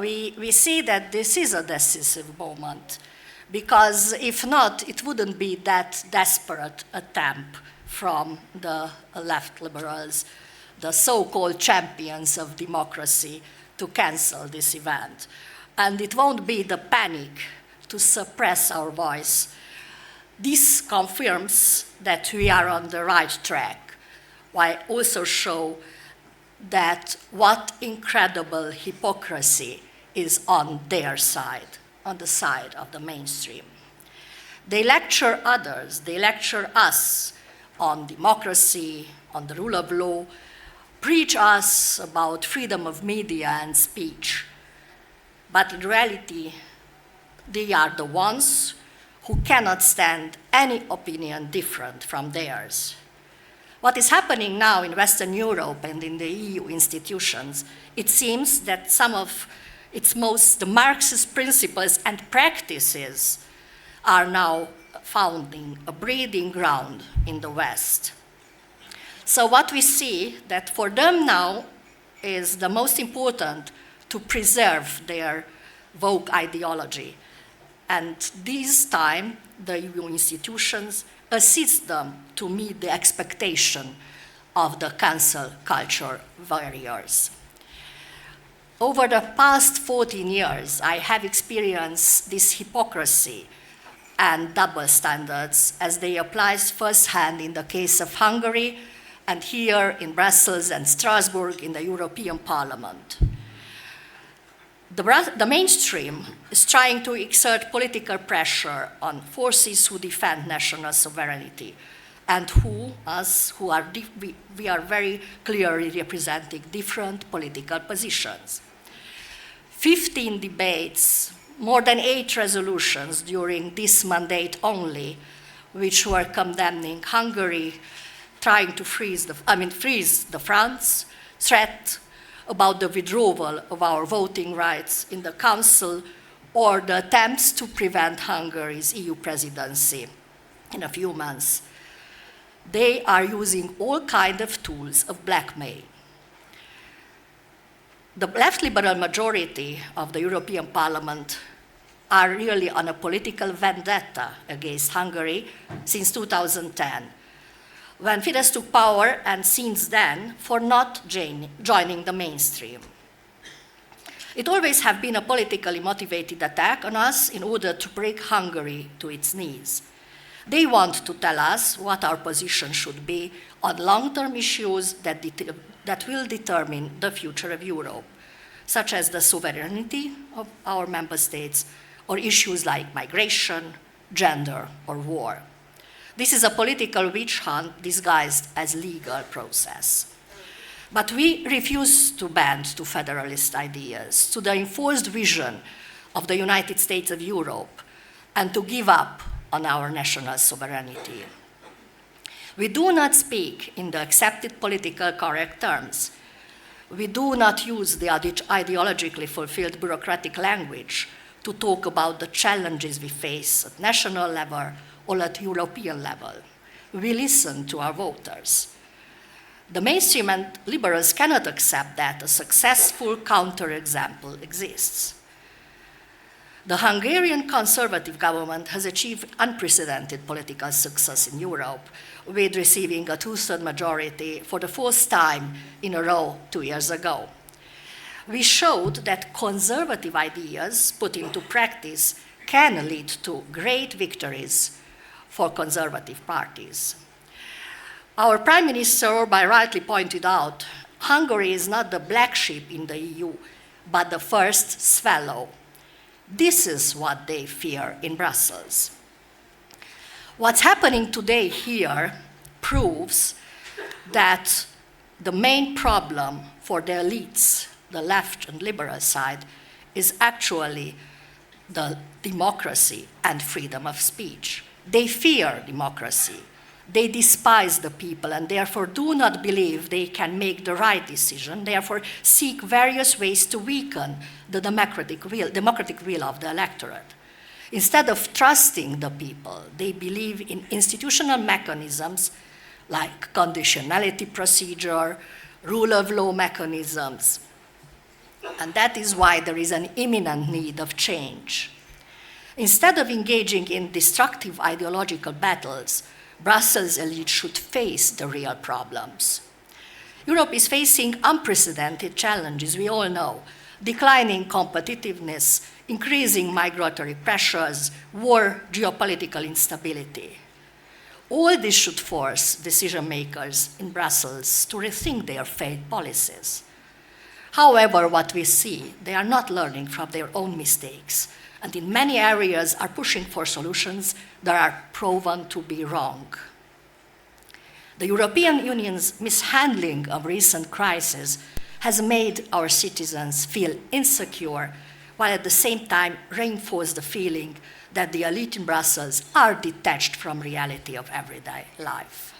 we see that this is a decisive moment, because if not, it wouldn't be that desperate attempt from the left liberals, the so-called champions of democracy, to cancel this event. And it won't be the panic to suppress our voice. This confirms that we are on the right track, while also show that what incredible hypocrisy is on their side, on the side of the mainstream. They lecture others, they lecture us on democracy, on the rule of law, preach us about freedom of media and speech. But in reality, they are the ones who cannot stand any opinion different from theirs. What is happening now in Western Europe and in the EU institutions, it seems that some of the Marxist principles and practices are now founding a breeding ground in the West. So what we see that for them now is the most important to preserve their woke ideology. And this time, the EU institutions assist them to meet the expectation of the cancel culture warriors. Over the past 14 years, I have experienced this hypocrisy and double standards as they apply firsthand in the case of Hungary and here in Brussels and Strasbourg in the European Parliament. The mainstream is trying to exert political pressure on forces who defend national sovereignty and we are very clearly representing different political positions. 15 debates, more than 8 resolutions during this mandate only, which were condemning Hungary, trying to freeze the France, threat about the withdrawal of our voting rights in the Council, or the attempts to prevent Hungary's EU presidency in a few months. They are using all kinds of tools of blackmail. The left liberal majority of the European Parliament are really on a political vendetta against Hungary since 2010, when Fidesz took power, and since then, for not joining the mainstream. It always has been a politically motivated attack on us in order to break Hungary to its knees. They want to tell us what our position should be on long-term issues that will determine the future of Europe, such as the sovereignty of our member states, or issues like migration, gender, or war. This is a political witch hunt disguised as legal process. But we refuse to bend to federalist ideas, to the enforced vision of the United States of Europe, and to give up on our national sovereignty. We do not speak in the accepted political correct terms. We do not use the ideologically fulfilled bureaucratic language to talk about the challenges we face at national level or at European level. We listen to our voters. The mainstream and liberals cannot accept that a successful counterexample exists. The Hungarian conservative government has achieved unprecedented political success in Europe, with receiving a 2/3 majority for the fourth time in a row 2 years ago. We showed that conservative ideas put into practice can lead to great victories for conservative parties. Our Prime Minister Orbán rightly pointed out, Hungary is not the black sheep in the EU, but the first swallow. This is what they fear in Brussels. What's happening today here proves that the main problem for the elites, the left and liberal side, is actually the democracy and freedom of speech. They fear democracy. They despise the people and therefore do not believe they can make the right decision, therefore seek various ways to weaken the democratic will of the electorate. Instead of trusting the people, they believe in institutional mechanisms like conditionality procedure, rule of law mechanisms, And that is why there is an imminent need of change. Instead of engaging in destructive ideological battles, Brussels elite should face the real problems. Europe is facing unprecedented challenges, we all know. Declining competitiveness, increasing migratory pressures, war, geopolitical instability. All this should force decision makers in Brussels to rethink their failed policies. However, what we see, they are not learning from their own mistakes, and in many areas are pushing for solutions that are proven to be wrong. The European Union's mishandling of recent crises has made our citizens feel insecure, while at the same time reinforce the feeling that the elite in Brussels are detached from reality of everyday life.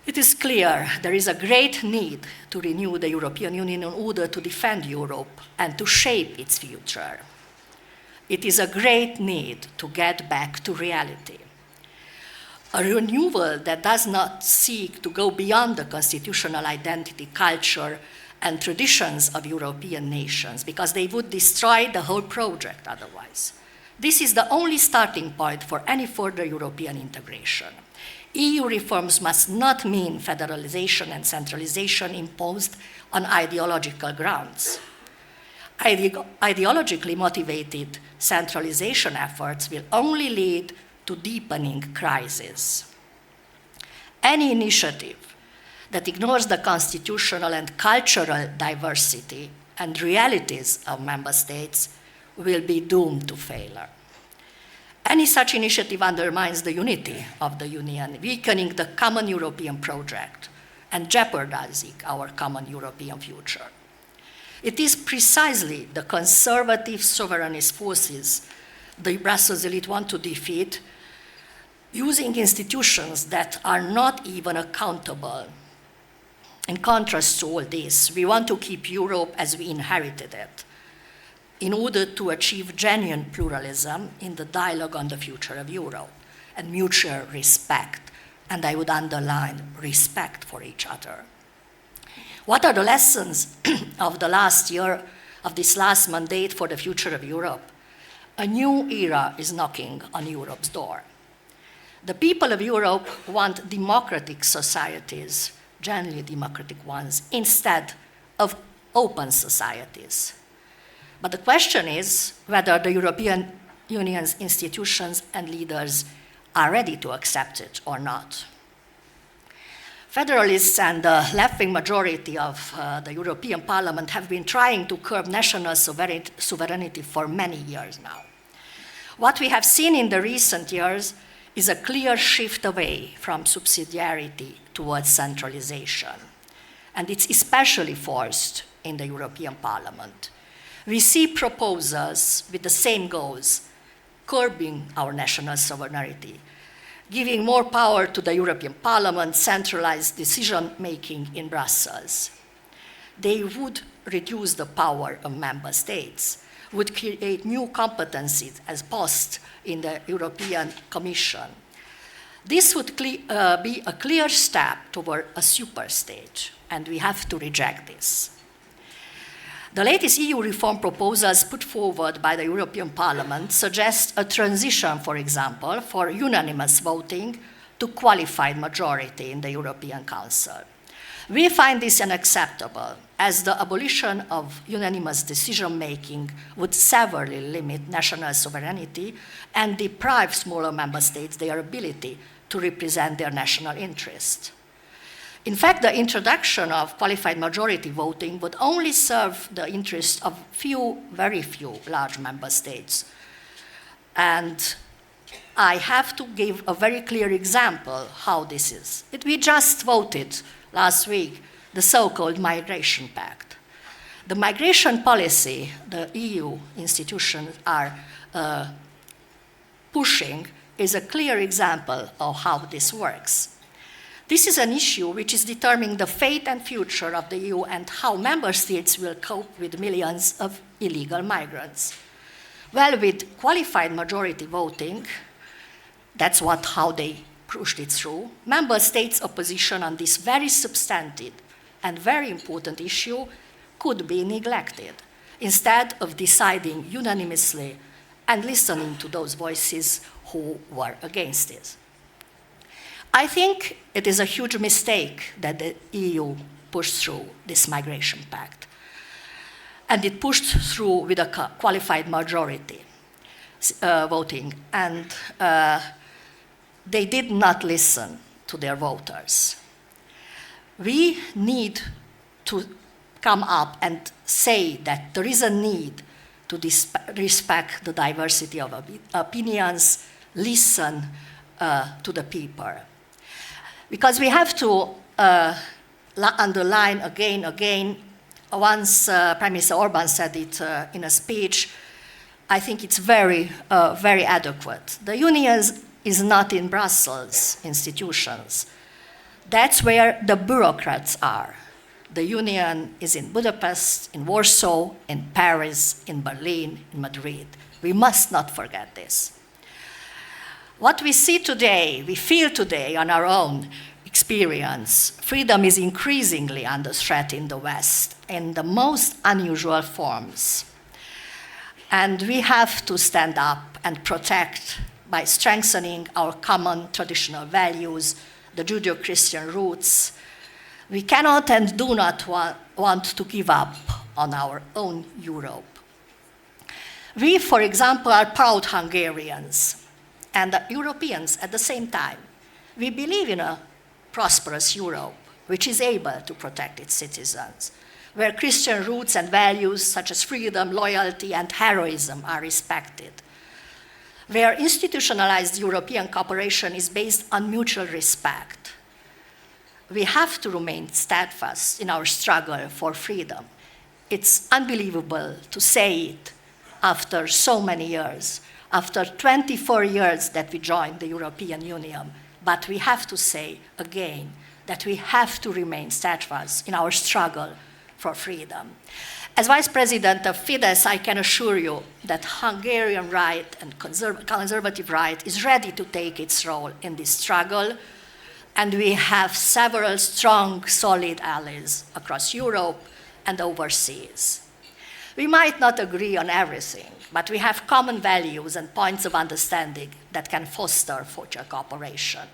It is clear there is a great need to renew the European Union in order to defend Europe and to shape its future. It is a great need to get back to reality. A renewal that does not seek to go beyond the constitutional identity, culture, and traditions of European nations, because they would destroy the whole project otherwise. This is the only starting point for any further European integration. EU reforms must not mean federalization and centralization imposed on ideological grounds. Ideologically motivated centralization efforts will only lead to deepening crises. Any initiative that ignores the constitutional and cultural diversity and realities of member states will be doomed to failure. Any such initiative undermines the unity of the Union, weakening the common European project and jeopardizing our common European future. It is precisely the conservative sovereignist forces the Brussels elite want to defeat, using institutions that are not even accountable. In contrast to all this, we want to keep Europe as we inherited it, in order to achieve genuine pluralism in the dialogue on the future of Europe and mutual respect, and I would underline respect for each other. What are the lessons of the last year, of this last mandate for the future of Europe? A new era is knocking on Europe's door. The people of Europe want democratic societies, genuinely democratic ones, instead of open societies. But the question is whether the European Union's institutions and leaders are ready to accept it or not. Federalists and the left-wing majority of the European Parliament have been trying to curb national sovereignty for many years now. What we have seen in the recent years is a clear shift away from subsidiarity towards centralization, and it's especially forced in the European Parliament. We see proposals with the same goals, curbing our national sovereignty, giving more power to the European Parliament, centralized decision-making in Brussels. They would reduce the power of member states, would create new competencies as posts in the European Commission. This would be a clear step toward a superstate, and we have to reject this. The latest EU reform proposals put forward by the European Parliament suggest a transition, for example, for unanimous voting to qualified majority in the European Council. We find this unacceptable, as the abolition of unanimous decision-making would severely limit national sovereignty and deprive smaller member states their ability to represent their national interest. In fact, the introduction of qualified majority voting would only serve the interest of very few large member states. And I have to give a very clear example how this is. We just voted last week the so-called Migration Pact. The migration policy the EU institutions are pushing is a clear example of how this works. This is an issue which is determining the fate and future of the EU and how member states will cope with millions of illegal migrants. Well, with qualified majority voting, that's how they pushed it through. Member states' opposition on this very substantive and very important issue could be neglected, instead of deciding unanimously and listening to those voices who were against it. I think it is a huge mistake that the EU pushed through this migration pact. And it pushed through with a qualified majority voting. And they did not listen to their voters. We need to come up and say that there is a need to respect the diversity of opinions, listen to the people. Because we have to underline again, once Prime Minister Orban said it in a speech, I think it's very adequate. The Union is not in Brussels institutions. That's where the bureaucrats are. The Union is in Budapest, in Warsaw, in Paris, in Berlin, in Madrid. We must not forget this. What we see today, we feel today on our own experience, freedom is increasingly under threat in the West in the most unusual forms. And we have to stand up and protect by strengthening our common traditional values, the Judeo-Christian roots. We cannot and do not want to give up on our own Europe. We, for example, are proud Hungarians and Europeans at the same time. We believe in a prosperous Europe, which is able to protect its citizens, where Christian roots and values such as freedom, loyalty, and heroism are respected, where institutionalized European cooperation is based on mutual respect. We have to remain steadfast in our struggle for freedom. It's unbelievable to say it after so many years, after 24 years that we joined the European Union, but we have to say again that we have to remain steadfast in our struggle for freedom. As Vice President of Fidesz, I can assure you that Hungarian right and conservative right is ready to take its role in this struggle, and we have several strong, solid allies across Europe and overseas. We might not agree on everything, but we have common values and points of understanding that can foster future cooperation.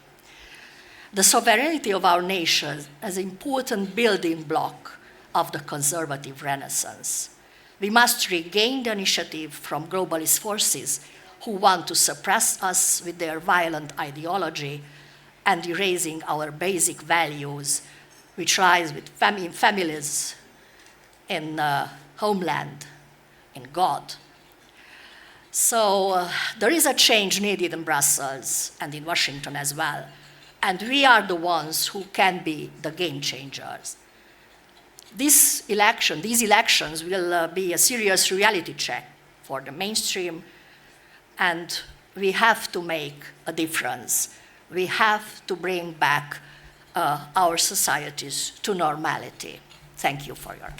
The sovereignty of our nation is an important building block of the conservative renaissance. We must regain the initiative from globalist forces who want to suppress us with their violent ideology and erasing our basic values, which rise with families, in homeland, in God. So there is a change needed in Brussels and in Washington as well. And we are the ones who can be the game changers. These elections will be a serious reality check for the mainstream, and we have to make a difference. We have to bring back our societies to normality. Thank you for your